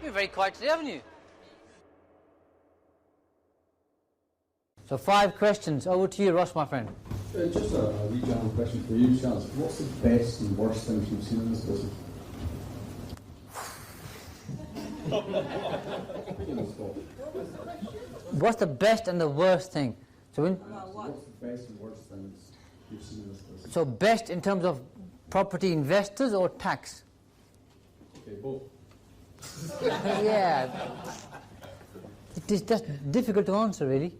been very quiet today, haven't you? So 5 questions. Over to you, Ross, my friend. Just a wee general question for you, Shaz. What's the best and worst things you've seen in this business? What's the best and the worst thing? So what's the best and worst things you've seen in this business? So best in terms of property investors or tax? Okay, both. Yeah. It is just difficult to answer, really.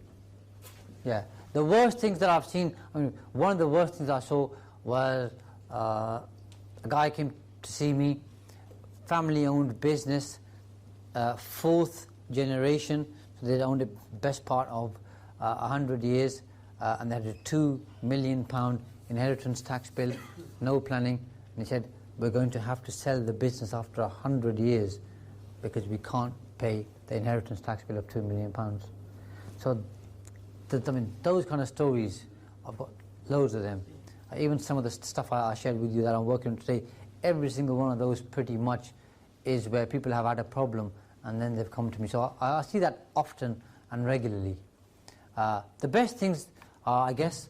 Yeah. The worst things that I've seen, I mean, one of the worst things I saw was a guy came to see me, family-owned business, 4th generation, so they owned the best part of 100 years, and they had a £2 million inheritance tax bill, no planning, and he said, we're going to have to sell the business after 100 years because we can't pay the inheritance tax bill of £2 million. So, I mean, those kind of stories, I've got loads of them. Even some of the stuff I shared with you that I'm working on today, every single one of those pretty much is where people have had a problem and then they've come to me. So I see that often and regularly. The best things are, I guess,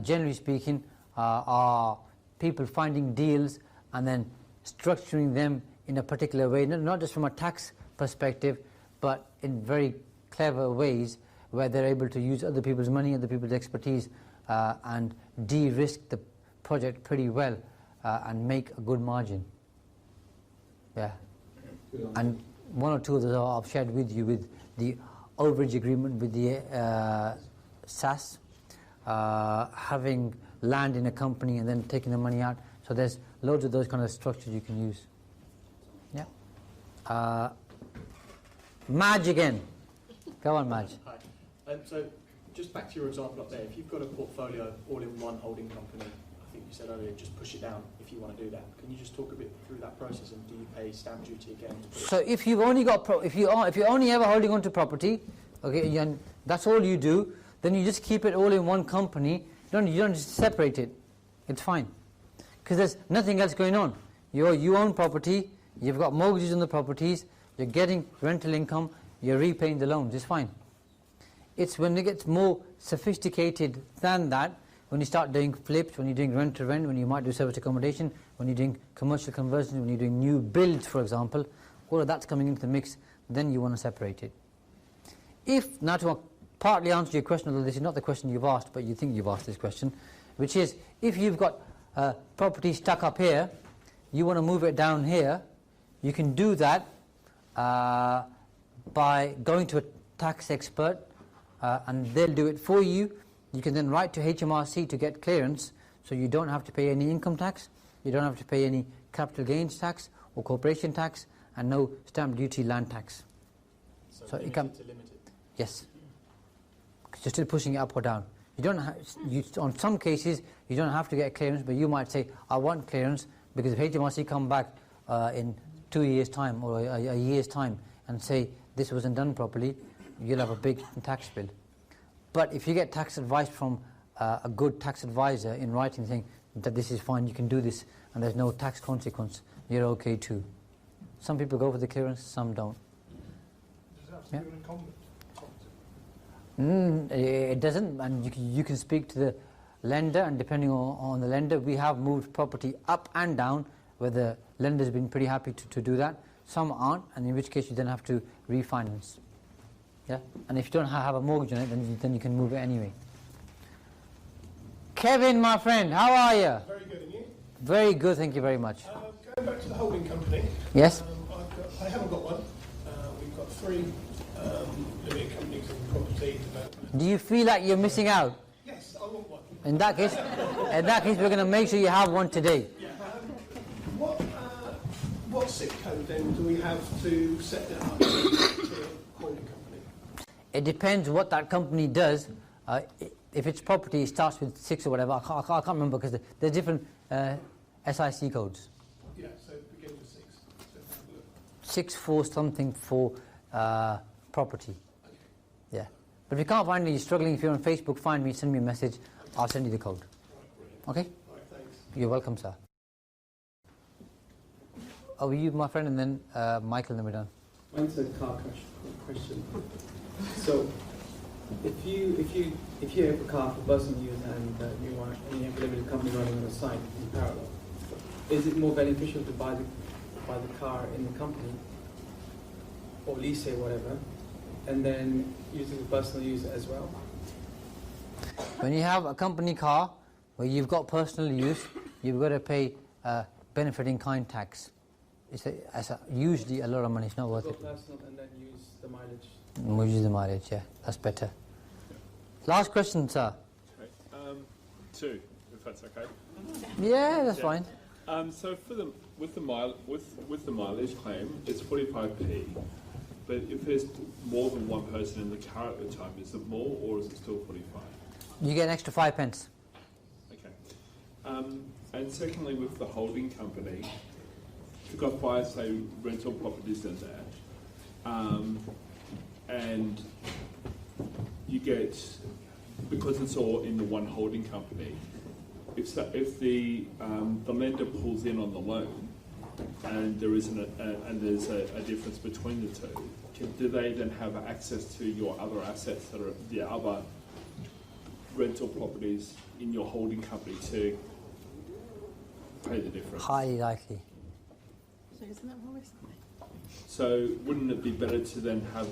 generally speaking, are people finding deals and then structuring them in a particular way, not just from a tax perspective, but in very clever ways where they're able to use other people's money, other people's expertise, and de-risk the project pretty well and make a good margin. Yeah. And one or two of those I've shared with you, with the overage agreement with the SAS, having land in a company and then taking the money out. So there's loads of those kind of structures you can use. Yeah. Madge again. Go on, Madge. Hi. So just back to your example up there, if you've got a portfolio all in one holding company, I think you said earlier, just push it down if you want to do that. Can you just talk a bit through that process, and do you pay stamp duty again? So if you've only got if you're only ever holding on to property, okay, and that's all you do, then you just keep it all in one company. You don't just separate it. It's fine, because there's nothing else going on. You own property, you've got mortgages on the properties, you're getting rental income, you're repaying the loans. It's fine. It's when it gets more sophisticated than that, when you start doing flips, when you're doing rent to rent, when you might do service accommodation, when you're doing commercial conversions, when you're doing new builds, for example, all of that's coming into the mix, then you want to separate it. If, now to partly answer your question, although this is not the question you've asked, but you think you've asked this question, which is, if you've got property stuck up here, you want to move it down here, you can do that by going to a tax expert, and they'll do it for you. You can then write to HMRC to get clearance, so you don't have to pay any income tax, you don't have to pay any capital gains tax or corporation tax, and no stamp duty, land tax. So you can limit it? Yes. You're still pushing it up or down. You don't on some cases you don't have to get clearance, but you might say, I want clearance because if HMRC come back in 2 years' time or a year's time and say this wasn't done properly, you'll have a big tax bill. But if you get tax advice from a good tax advisor in writing saying that this is fine, you can do this and there's no tax consequence, you're okay too. Some people go for the clearance, some don't. Does it have to be an incumbent? It doesn't, and you can speak to the lender, and depending on the lender, we have moved property up and down where the lender's been pretty happy to do that. Some aren't, and in which case you then have to refinance. Yeah, and if you don't have a mortgage on it, then you can move it anyway. Kevin, my friend, how are you? Very good, and you? Very good, thank you very much. Going back to the holding company. Yes. I haven't got one. We've got 3 limited companies in property development. Do you feel like you're missing out? Yes, I want one. In that case, we're going to make sure you have one today. Yeah. What SIP code then do we have to set that up to a holding company? It depends what that company does. If it's property, it starts with 6 or whatever. I can't remember because there's different SIC codes. Yeah, so it begins with 6. So 6 for something for property. okay. Yeah. But if you can't find me, you're struggling, if you're on Facebook, find me, send me a message. I'll send you the code. Right, brilliant. Okay? Right, thanks. You're welcome, sir. Oh, you, my friend, and then Michael, and then we're done. Mine's a car crash question. So, if you have a car for personal use and you have a limited company running on the side in parallel, is it more beneficial to buy the car in the company or lease it, whatever, and then use it for personal use as well? When you have a company car where you've got personal use, you've got to pay benefit in kind tax. It's usually a lot of money. It's not worth it. Go personal and then use the mileage. We'll use the mileage, yeah, that's better. Last question, sir. Okay. Two, if that's okay. Yeah, that's fine. So with the mileage claim, it's 45p. But if there's more than one person in the car at the time, is it more or is it still 45? You get an extra 5 pence. Okay. And secondly, with the holding company, you've got 5, say, rental properties in there, and you get, because it's all in the one holding company, if the lender pulls in on the loan and there's a difference between the two, do they then have access to your other assets that are the other rental properties in your holding company to pay the difference? Highly likely. So isn't that what we're saying? So wouldn't it be better to then have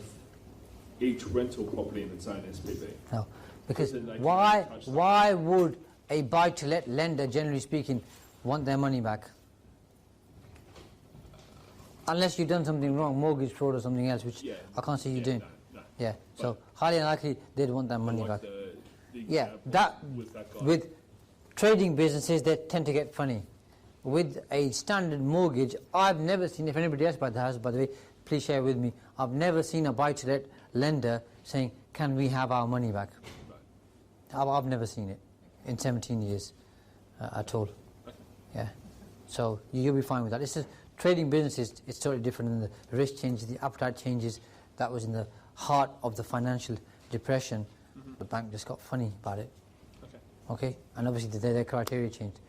each rental property in its own SPV? No, because Then they can why touch that. why would a buy-to-let lender, generally speaking, want their money back? Unless you've done something wrong, mortgage fraud or something else, which Yeah. I can't see you doing. No. Yeah, so highly unlikely they'd want their money Like back. the Yeah, example that with that guy. with trading businesses, they tend to get funny. With a standard mortgage, I've never seen, if anybody else buys the house, by the way, please share with me, I've never seen a buy-to-let lender saying, can we have our money back? I've never seen it in 17 years at all. Yeah, so you'll be fine with that. It's just trading businesses, it's totally different, and the risk changes, the appetite changes. That was in the heart of the financial depression. The bank just got funny about it. Okay. Okay, and obviously their criteria changed.